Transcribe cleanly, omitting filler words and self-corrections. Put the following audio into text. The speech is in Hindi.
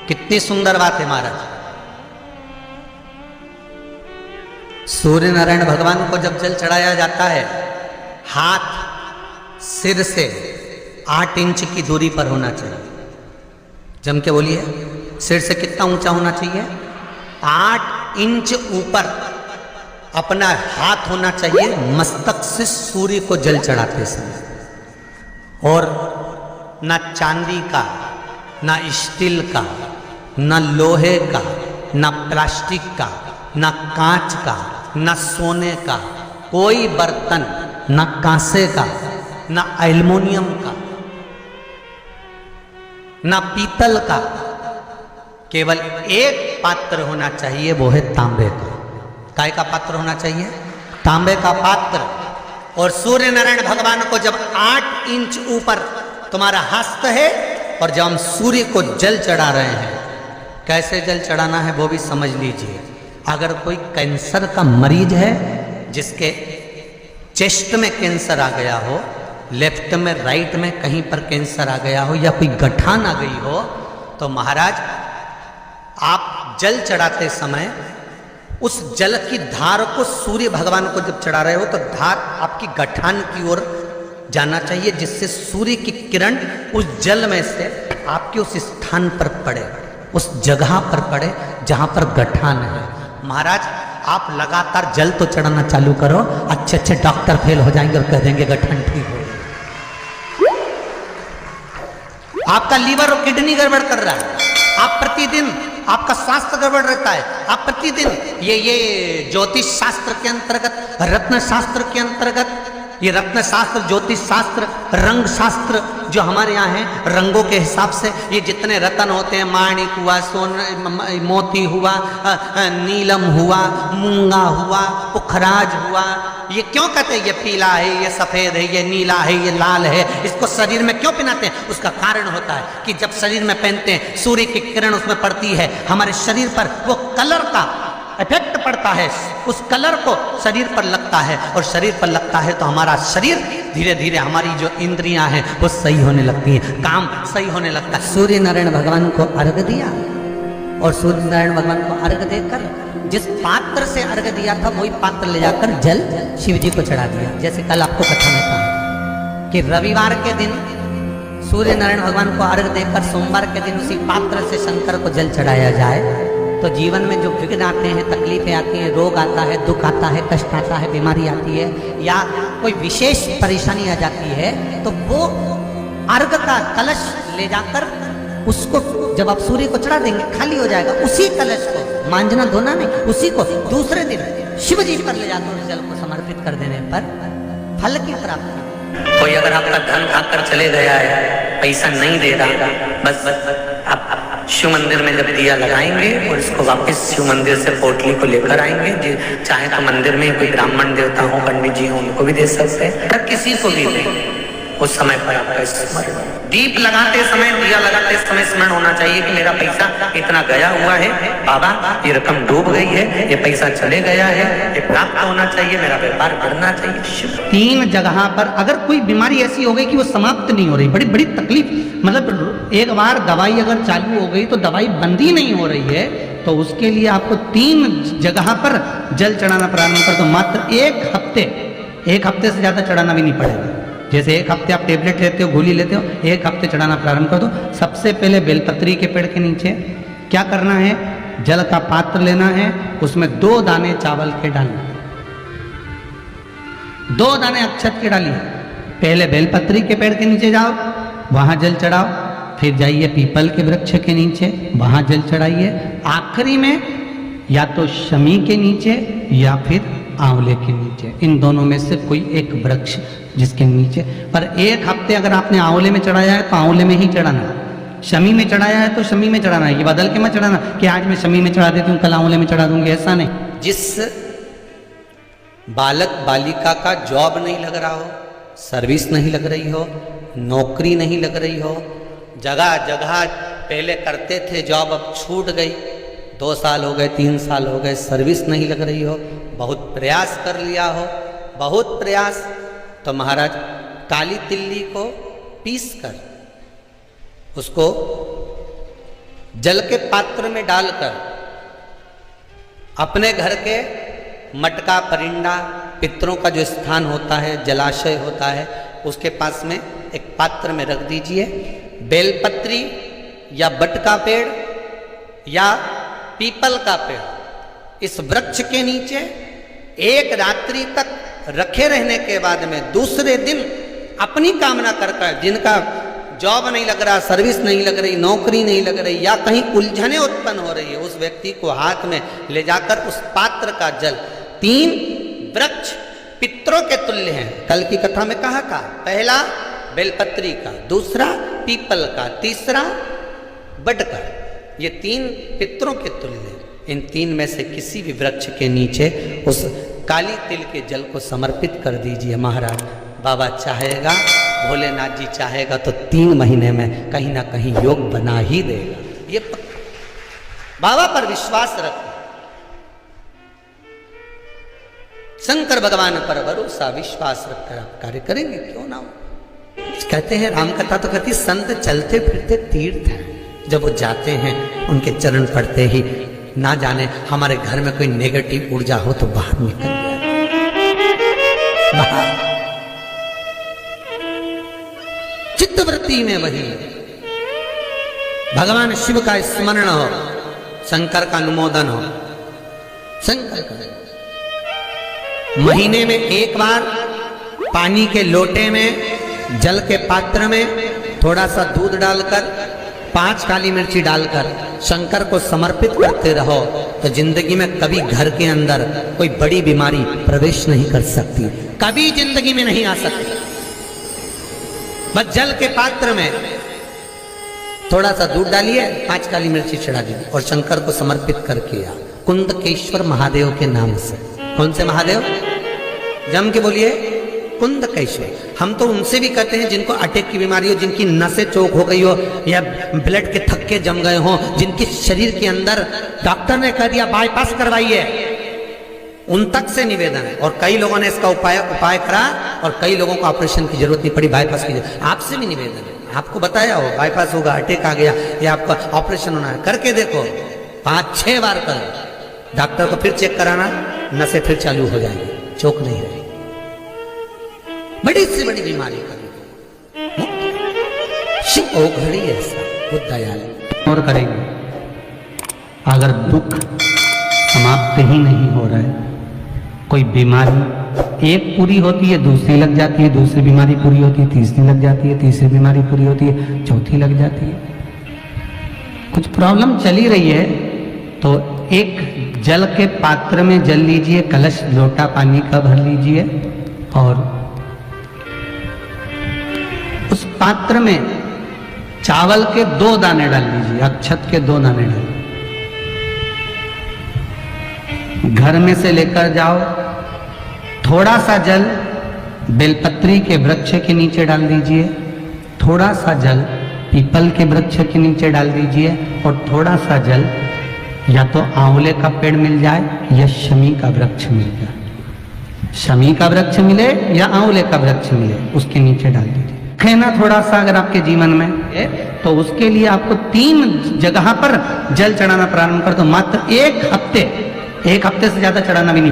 कितनी सुंदर बात है महाराज। सूर्य नारायण भगवान को जब जल चढ़ाया जाता है, हाथ सिर से 8 इंच की दूरी पर होना चाहिए। जम के बोलिए, सिर से कितना ऊंचा होना चाहिए? 8 इंच ऊपर अपना हाथ होना चाहिए मस्तक से सूर्य को जल चढ़ाते समय। और ना चांदी का, ना स्टील का, ना लोहे का, ना प्लास्टिक का, ना कांच का, ना सोने का कोई बर्तन, ना कांसे का, ना एल्युमिनियम का, ना पीतल का, केवल एक पात्र होना चाहिए, वो है तांबे का। काय का पात्र होना चाहिए? तांबे का पात्र। और सूर्य नारायण भगवान को जब 8 इंच ऊपर तुम्हारा हस्त है, और जब हम सूर्य को जल चढ़ा रहे हैं, कैसे जल चढ़ाना है वो भी समझ लीजिए। अगर कोई कैंसर का मरीज है, जिसके चेस्ट में कैंसर आ गया हो, लेफ्ट में, राइट में कहीं पर कैंसर आ गया हो, या कोई गठान आ गई हो, तो महाराज आप जल चढ़ाते समय उस जल की धार को सूर्य भगवान को जब चढ़ा रहे हो, तो धार आपकी गठान की ओर जाना चाहिए, जिससे सूर्य की किरण उस जल में से आपके उस स्थान पर पड़े, उस जगह पर पड़े जहां पर गठान है। महाराज आप लगातार जल तो चढ़ाना चालू करो, अच्छे अच्छे डॉक्टर फेल हो जाएंगे और कह देंगे गठान ठीक हो गई। आपका लीवर और किडनी गड़बड़ कर रहा है, आप प्रतिदिन, आपका स्वास्थ्य गड़बड़ रहता है, आप प्रतिदिन ये ज्योतिष शास्त्र के अंतर्गत, रत्न शास्त्र के अंतर्गत, ये रत्न शास्त्र, ज्योतिष शास्त्र, रंग शास्त्र जो हमारे यहाँ है, रंगों के हिसाब से ये जितने रत्न होते हैं, माणिक हुआ, सोन, मोती हुआ, नीलम हुआ, मूंगा हुआ, पुखराज हुआ, ये क्यों कहते हैं ये पीला है, ये सफेद है, ये नीला है, ये लाल है, इसको शरीर में क्यों पहनाते हैं? उसका कारण होता है कि जब शरीर में पहनते हैं, सूर्य की किरण उसमें पड़ती है, हमारे शरीर पर वो कलर का इफेक्ट पड़ता है, उस कलर को शरीर पर लगता है, और शरीर पर लगता है तो हमारा शरीर धीरे धीरे, हमारी जो इंद्रियां हैं वो सही होने लगती हैं, काम सही होने लगता है। सूर्य नारायण भगवान को अर्घ दिया, और सूर्य नारायण भगवान को अर्घ देकर जिस पात्र से अर्घ दिया था, वही पात्र ले जाकर जल शिव जी को चढ़ा दिया। जैसे कल आपको कथा में कहा कि रविवार के दिन सूर्य नारायण भगवान को अर्घ देकर सोमवार के दिन उसी पात्र से शंकर को जल चढ़ाया जाए, तो जीवन में जो विघ्न आते हैं, तकलीफें आती हैं, रोग आता है, दुख आता है, कष्ट आता है, बीमारी आती है, या कोई विशेष परेशानी आ जाती है, तो वो अर्घ का कलश ले जाकर उसको जब आप सूर्य को चढ़ा देंगे, खाली हो जाएगा। उसी कलश को मांझना धोना नहीं, उसी को दूसरे दिन शिव जी पर ले जाकर उस जल को समर्पित कर देने पर फल की प्राप्ति। कोई अगर आपका धन खाकर चले गया है, पैसा नहीं दे रहा, बस आप शिव मंदिर में जब दिया लगाएंगे और इसको वापस शिव मंदिर से पोटली को लेकर आएंगे, चाहे तो मंदिर में कोई ब्राह्मण देवता हो, पंडित जी हो, उनको भी दे सकते हैं, किसी को भी दे। उस समय पर आपका स्मरण, दीप लगाते समय, दिया लगाते समय स्मरण होना चाहिए कि मेरा पैसा इतना गया हुआ है, बाबा ये रकम डूब गई है, ये पैसा चले गया है, ये प्राप्त होना चाहिए, मेरा व्यापार बढ़ना चाहिए। 3 जगह पर अगर कोई बीमारी ऐसी हो गई कि वो समाप्त नहीं हो रही, बड़ी बड़ी तकलीफ, मतलब एक बार दवाई अगर चालू हो गई तो दवाई बंद ही नहीं हो रही है, तो उसके लिए आपको 3 जगह पर जल चढ़ाना प्रारंभ कर दो। मात्र 1 हफ्ते से ज्यादा चढ़ाना भी नहीं पड़ेगा। जैसे 1 हफ्ते आप टेबलेट लेते हो, गोली लेते हो, 1 हफ्ते चढ़ाना प्रारंभ कर दो। सबसे पहले बेलपत्री के पेड़ के नीचे क्या करना है? जल का पात्र लेना है, उसमें 2 दाने चावल के डालना, 2 दाने अक्षत के डालिए। पहले बेलपत्री के पेड़ के नीचे जाओ, वहां जल चढ़ाओ, फिर जाइए पीपल के वृक्ष के नीचे, वहां जल चढ़ाइए, आखिरी में या तो शमी के नीचे या फिर आंवले के नीचे, इन दोनों में से कोई एक वृक्ष जिसके नीचे। पर 1 हफ्ते अगर आपने आंवले में चढ़ाया है तो आंवले में ही चढ़ाना, शमी में चढ़ाया है तो शमी में चढ़ाना, ये बदल के मत चढ़ाना कि आज मैं शमी में चढ़ा देती हूँ, कल आंवले में चढ़ा दूंगी, ऐसा नहीं। जिस बालक बालिका का जॉब नहीं लग रहा हो, सर्विस नहीं लग रही हो, नौकरी नहीं लग रही हो, जगह जगह पहले करते थे जॉब, अब छूट गई, 2 साल हो गए, 3 साल हो गए, सर्विस नहीं लग रही हो, बहुत प्रयास कर लिया हो, बहुत प्रयास, तो महाराज काली तिल्ली को पीस कर उसको जल के पात्र में डालकर अपने घर के मटका परिंदा पितरों का जो स्थान होता है, जलाशय होता है, उसके पास में एक पात्र में रख दीजिए। बेलपत्री या बट का पेड़ या पीपल का पेड़, इस वृक्ष के नीचे एक रात्रि तक रखे रहने के बाद में दूसरे दिन अपनी कामना कर कर, जिनका जॉब नहीं लग रहा, सर्विस नहीं लग रही, नौकरी नहीं लग रही या कहीं उलझने उत्पन्न हो रही है, उस व्यक्ति को हाथ में ले जाकर उस पात्र का जल, 3 वृक्ष पितरों के तुल्य हैं। कल की कथा में कहा था, पहला बेलपत्री का, दूसरा पीपल का, तीसरा बट का, ये 3 पितरों के तुल्य। इन 3 में से किसी भी वृक्ष के नीचे उस काली तिल के जल को समर्पित कर दीजिए। महाराज बाबा चाहेगा, भोलेनाथ जी चाहेगा तो 3 महीने में कहीं ना कहीं योग बना ही देगा। ये बाबा पर विश्वास रखो, शंकर भगवान पर भरोसा विश्वास रखकर आप कार्य करेंगे, क्यों ना हो। कहते हैं, रामकथा तो कहती संत चलते फिरते तीर्थ हैं। जब वो जाते हैं उनके चरण पड़ते ही ना जाने हमारे घर में कोई नेगेटिव ऊर्जा हो तो बाहर निकल जाए। चित्तवृत्ति में वही भगवान शिव का स्मरण हो, शंकर का अनुमोदन हो, शंकर का महीने में एक बार पानी के लोटे में, जल के पात्र में थोड़ा सा दूध डालकर, 5 काली मिर्ची डालकर शंकर को समर्पित करते रहो तो जिंदगी में कभी घर के अंदर कोई बड़ी बीमारी प्रवेश नहीं कर सकती, कभी जिंदगी में नहीं आ सकती। बस जल के पात्र में थोड़ा सा दूध डालिए, 5 काली मिर्ची चढ़ा दीजिए और शंकर को समर्पित करके आ, कुंदकेश्वर महादेव के नाम से। कौन से महादेव? जम के बोलिए, कुंदकेश्वर। हम तो उनसे भी कहते हैं जिनको अटैक की बीमारी हो, जिनकी नसें चौक हो गई हो या ब्लड के थक्के जम गए हो, जिनके शरीर के अंदर डॉक्टर ने कह दिया बाईपास करवाइए, उन तक से निवेदन है। और कई लोगों ने इसका उपाय करा और कई लोगों को ऑपरेशन की जरूरत नहीं पड़ी, बाईपास की जरूरत। आपसे भी निवेदन है, आपको बताया हो बाईपास होगा, अटैक आ गया या आपका ऑपरेशन होना है, करके देखो, 5-6 बार करो, डॉक्टर को फिर चेक कराना, नसें फिर चालू हो जाएगी, चौक नहीं रहेगी। बड़ी से बड़ी बीमारी का शिव ओ घड़ी ऐसा वो दयालु और करेंगे। अगर दुख समाप्त ही नहीं हो रहा है, कोई बीमारी एक पूरी होती है, दूसरी लग जाती है, दूसरी बीमारी पूरी होती है, तीसरी लग जाती है, तीसरी बीमारी पूरी होती है, चौथी लग जाती है, कुछ प्रॉब्लम चली रही है, तो एक जल के पात्र में जल लीजिए, कलश लोटा पानी का भर लीजिए और उस पात्र में चावल के 2 दाने डाल लीजिए, अक्षत के 2 दाने डाल। घर में से लेकर जाओ, थोड़ा सा जल बेलपत्री के वृक्ष के नीचे डाल दीजिए, थोड़ा सा जल पीपल के वृक्ष के नीचे डाल दीजिए और थोड़ा सा जल या तो आंवले का पेड़ मिल जाए या शमी का वृक्ष मिल जाए, शमी का वृक्ष मिले या आंवले का वृक्ष मिले, उसके नीचे डाल दीजिए। कहना थोड़ा सा अगर आपके जीवन में है तो उसके लिए आपको 3 जगह पर जल चढ़ाना प्रारंभ कर दो, मात्र 1 हफ्ते से ज्यादा चढ़ाना भी नहीं।